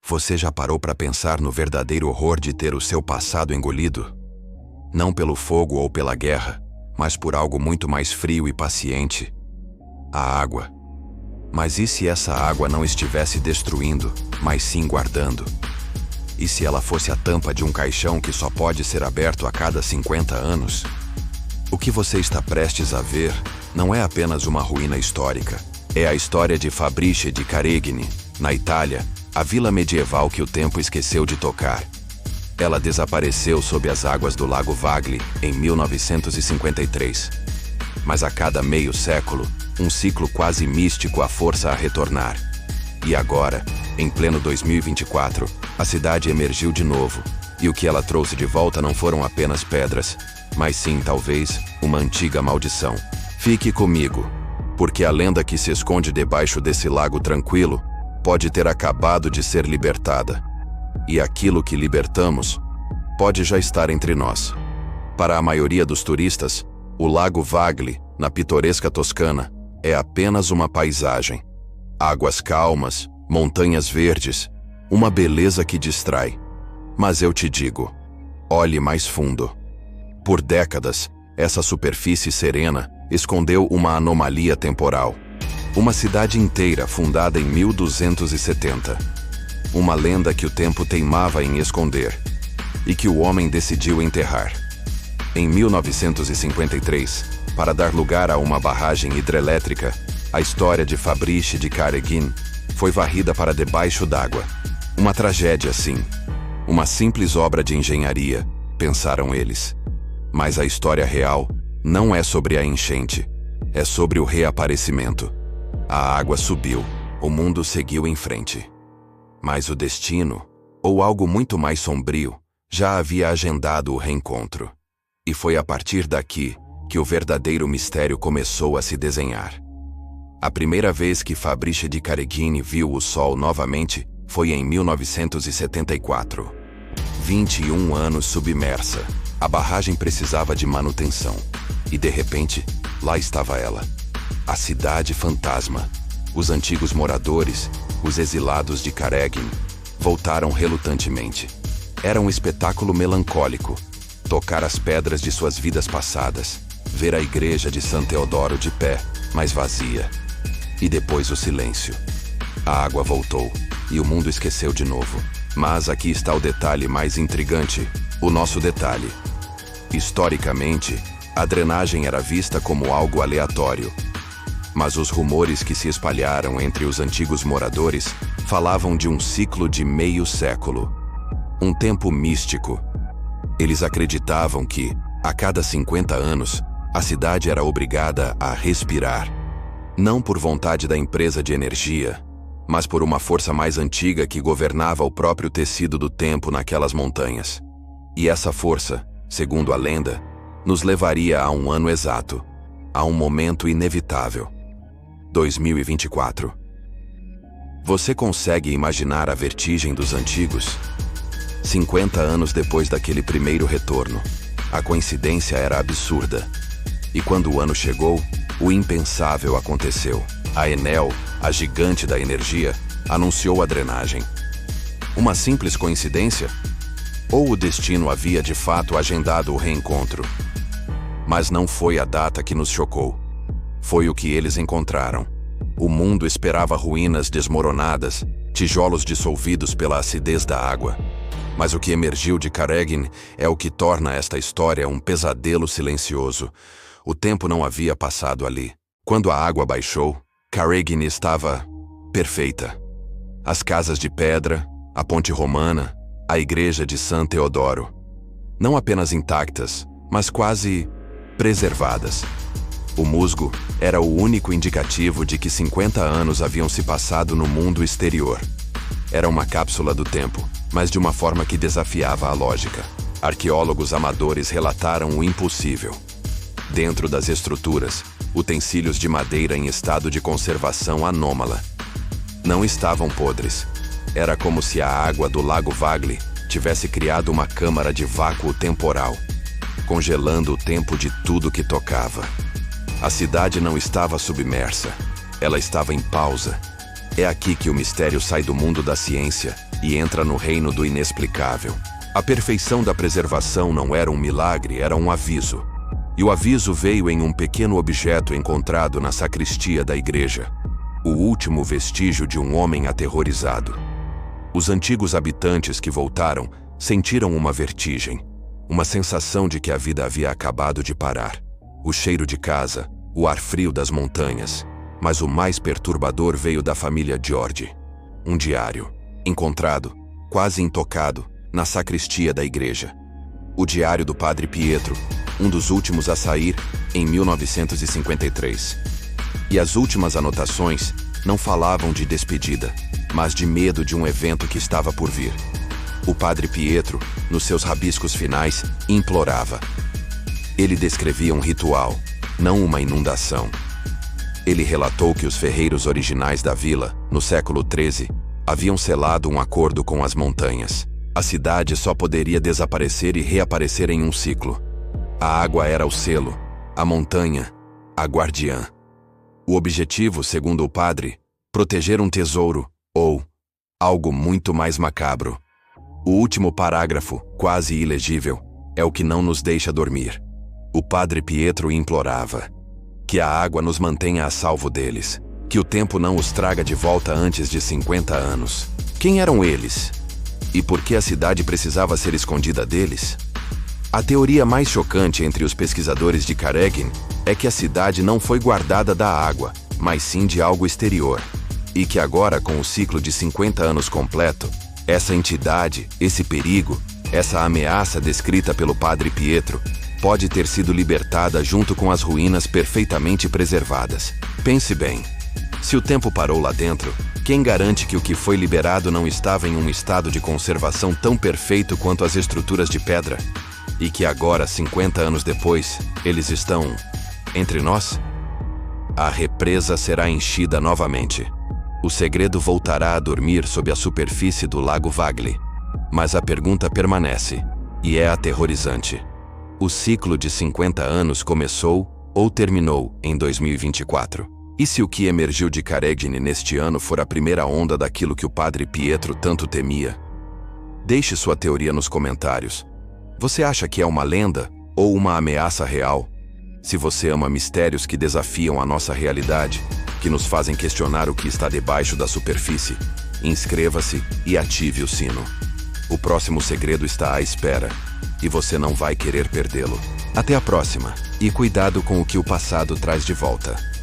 Você já parou para pensar no verdadeiro horror de ter o seu passado engolido? Não pelo fogo ou pela guerra, mas por algo muito mais frio e paciente: a água. Mas e se essa água não estivesse destruindo, mas sim guardando? E se ela fosse a tampa de um caixão que só pode ser aberto a cada 50 anos? O que você está prestes a ver não é apenas uma ruína histórica. É a história de Fabrice di Caregni, na Itália, a vila medieval que o tempo esqueceu de tocar. Ela desapareceu sob as águas do Lago Vagli em 1953. Mas a cada meio século, um ciclo quase místico a força a retornar. E agora, em pleno 2024, a cidade emergiu de novo, e o que ela trouxe de volta não foram apenas pedras, mas sim, talvez, uma antiga maldição. Fique comigo, porque a lenda que se esconde debaixo desse lago tranquilo pode ter acabado de ser libertada. E aquilo que libertamos pode já estar entre nós. Para a maioria dos turistas, o Lago Vagli, na pitoresca Toscana, é apenas uma paisagem. Águas calmas, montanhas verdes, uma beleza que distrai. Mas eu te digo, olhe mais fundo. Por décadas, essa superfície serena escondeu uma anomalia temporal. Uma cidade inteira fundada em 1270. Uma lenda que o tempo teimava em esconder e que o homem decidiu enterrar. Em 1953, para dar lugar a uma barragem hidrelétrica, a história de Fabrice di Caregni foi varrida para debaixo d'água. Uma tragédia, sim. Uma simples obra de engenharia, pensaram eles. Mas a história real não é sobre a enchente, é sobre o reaparecimento. A água subiu, o mundo seguiu em frente. Mas o destino, ou algo muito mais sombrio, já havia agendado o reencontro. E foi a partir daqui que o verdadeiro mistério começou a se desenhar. A primeira vez que Fabrice di Caregni viu o sol novamente foi em 1974. 21 anos submersa. A barragem precisava de manutenção. E de repente, lá estava ela. A cidade fantasma. Os antigos moradores, os exilados de Caregni, voltaram relutantemente. Era um espetáculo melancólico. Tocar as pedras de suas vidas passadas. Ver a igreja de San Teodoro de pé, mas vazia. E depois o silêncio. A água voltou, e o mundo esqueceu de novo. Mas aqui está o detalhe mais intrigante, o nosso detalhe. Historicamente, a drenagem era vista como algo aleatório. Mas os rumores que se espalharam entre os antigos moradores falavam de um ciclo de meio século. Um tempo místico. Eles acreditavam que, a cada 50 anos, a cidade era obrigada a respirar. Não por vontade da empresa de energia, mas por uma força mais antiga que governava o próprio tecido do tempo naquelas montanhas. E essa força, segundo a lenda, nos levaria a um ano exato, a um momento inevitável. 2024. Você consegue imaginar a vertigem dos antigos? 50 anos depois daquele primeiro retorno, a coincidência era absurda. E quando o ano chegou, o impensável aconteceu. A Enel, a gigante da energia, anunciou a drenagem. Uma simples coincidência? Ou o destino havia de fato agendado o reencontro? Mas não foi a data que nos chocou. Foi o que eles encontraram. O mundo esperava ruínas desmoronadas, tijolos dissolvidos pela acidez da água. Mas o que emergiu de Caregni é o que torna esta história um pesadelo silencioso. O tempo não havia passado ali. Quando a água baixou, Caregni estava perfeita. As casas de pedra, a ponte romana, a igreja de San Teodoro. Não apenas intactas, mas quase preservadas. O musgo era o único indicativo de que 50 anos haviam se passado no mundo exterior. Era uma cápsula do tempo, mas de uma forma que desafiava a lógica. Arqueólogos amadores relataram o impossível. Dentro das estruturas, utensílios de madeira em estado de conservação anômala. Não estavam podres. Era como se a água do Lago Vagli tivesse criado uma câmara de vácuo temporal, congelando o tempo de tudo que tocava. A cidade não estava submersa, ela estava em pausa. É aqui que o mistério sai do mundo da ciência e entra no reino do inexplicável. A perfeição da preservação não era um milagre, era um aviso. E o aviso veio em um pequeno objeto encontrado na sacristia da igreja. O último vestígio de um homem aterrorizado. Os antigos habitantes que voltaram sentiram uma vertigem, uma sensação de que a vida havia acabado de parar. O cheiro de casa, o ar frio das montanhas. Mas o mais perturbador veio da família George. Um diário, encontrado, quase intocado, na sacristia da igreja. O diário do Padre Pietro, um dos últimos a sair, em 1953. E as últimas anotações não falavam de despedida, mas de medo de um evento que estava por vir. O Padre Pietro, nos seus rabiscos finais, implorava. Ele descrevia um ritual, não uma inundação. Ele relatou que os ferreiros originais da vila, no século XIII, haviam selado um acordo com as montanhas. A cidade só poderia desaparecer e reaparecer em um ciclo. A água era o selo, a montanha, a guardiã. O objetivo, segundo o padre, proteger um tesouro, ou algo muito mais macabro. O último parágrafo, quase ilegível, é o que não nos deixa dormir. O Padre Pietro implorava que a água nos mantenha a salvo deles, que o tempo não os traga de volta antes de 50 anos. Quem eram eles? E por que a cidade precisava ser escondida deles? A teoria mais chocante entre os pesquisadores de Caregin é que a cidade não foi guardada da água, mas sim de algo exterior. E que agora, com o ciclo de 50 anos completo, essa entidade, esse perigo, essa ameaça descrita pelo Padre Pietro, pode ter sido libertada junto com as ruínas perfeitamente preservadas. Pense bem. Se o tempo parou lá dentro, quem garante que o que foi liberado não estava em um estado de conservação tão perfeito quanto as estruturas de pedra? E que agora, 50 anos depois, eles estão entre nós? A represa será enchida novamente. O segredo voltará a dormir sob a superfície do Lago Vagli. Mas a pergunta permanece, e é aterrorizante. O ciclo de 50 anos começou ou terminou em 2024? E se o que emergiu de Caregin neste ano for a primeira onda daquilo que o Padre Pietro tanto temia? Deixe sua teoria nos comentários. Você acha que é uma lenda ou uma ameaça real? Se você ama mistérios que desafiam a nossa realidade, que nos fazem questionar o que está debaixo da superfície, inscreva-se e ative o sino. O próximo segredo está à espera, e você não vai querer perdê-lo. Até a próxima, e cuidado com o que o passado traz de volta.